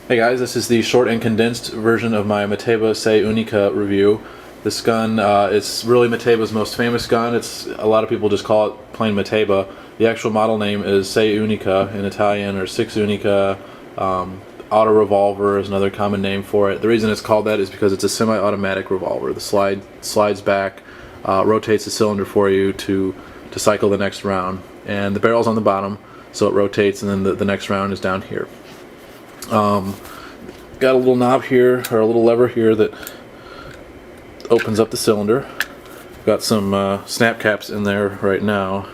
Hey guys, this is the short and condensed version of my Mateba Say Unica review. This gun is really Mateba's most famous gun. A lot of people just call it plain Mateba. The actual model name is Say Unica in Italian, or Six Unica. Autorevolver is another common name for it. The reason it's called that is because it's a semi-automatic revolver. The slides back, rotates the cylinder for you to cycle the next round, and the barrel's on the bottom, so it rotates, and then the next round is down here. Got a little knob here, or a little lever here, that opens up the cylinder. Got some snap caps in there right now.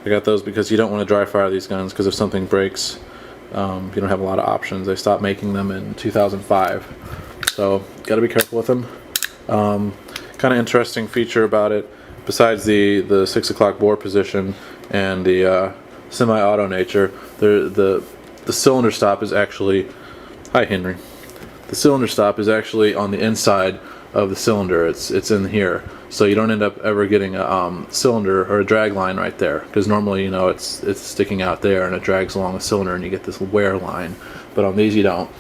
I got those because you don't want to dry fire these guns, because if something breaks, you don't have a lot of options. They stopped making them in 2005, so got to be careful with them. Kind of interesting feature about it, besides the 6 o'clock bore position and the semi-auto nature, the cylinder stop is actually, hi Henry, the cylinder stop is actually on the inside of the cylinder. It's in here, so you don't end up ever getting a cylinder or a drag line right there, because normally, you know, it's sticking out there and it drags along the cylinder and you get this wear line, but on these you don't.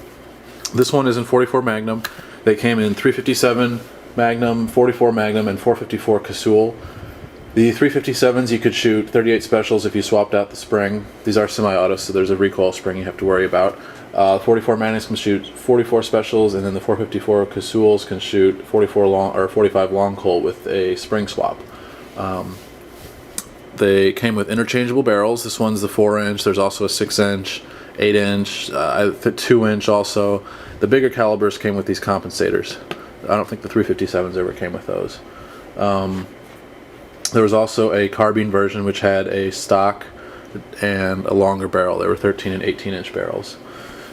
This one is in 44 Magnum. They came in 357 Magnum, 44 Magnum, and 454 Casull. The 357s you could shoot 38 specials if you swapped out the spring. These are semi-auto, so there's a recoil spring you have to worry about. 44 Magnums can shoot 44 specials, and then the 454 Casulls can shoot 44 long or 45 long coal with a spring swap. They came with interchangeable barrels. This one's the 4-inch. There's also a 6-inch, 8-inch, 2-inch also. The bigger calibers came with these compensators. I don't think the 357s ever came with those. There was also a carbine version which had a stock and a longer barrel. They were 13 and 18-inch barrels.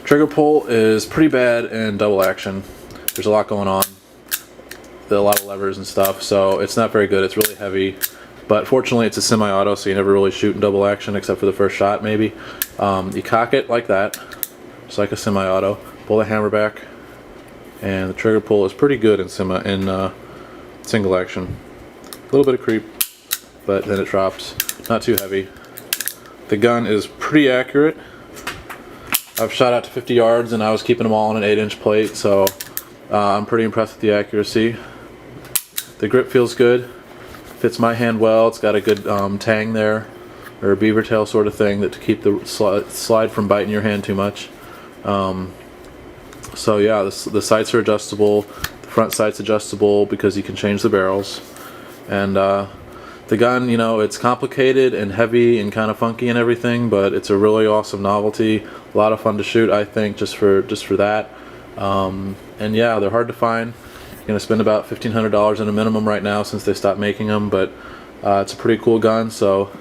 Trigger pull is pretty bad in double action. There's a lot going on, a lot of levers and stuff, so it's not very good. It's really heavy, but fortunately it's a semi-auto, so you never really shoot in double action except for the first shot maybe. You cock it like that, just like a semi-auto, pull the hammer back, and the trigger pull is pretty good in single action. A little bit of creep, but then it drops. Not too heavy. The gun is pretty accurate. I've shot out to 50 yards and I was keeping them all on an 8-inch plate, so I'm pretty impressed with the accuracy. The grip feels good. Fits my hand well. It's got a good tang there, or a beaver tail sort of thing, that to keep the slide from biting your hand too much. So yeah, the sights are adjustable. The front sight's adjustable because you can change the barrels. And the gun, you know, it's complicated and heavy and kind of funky and everything, but it's a really awesome novelty. A lot of fun to shoot, I think, just for that. And yeah, they're hard to find. You're gonna spend about $1,500 in a minimum right now since they stopped making them, but it's a pretty cool gun. So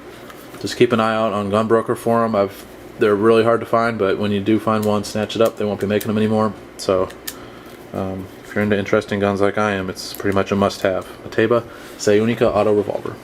just keep an eye out on Gunbroker for them. They're really hard to find, but when you do find one, snatch it up. They won't be making them anymore. So if you're into interesting guns like I am, it's pretty much a must-have. Mateba Say Unica Autorevolver.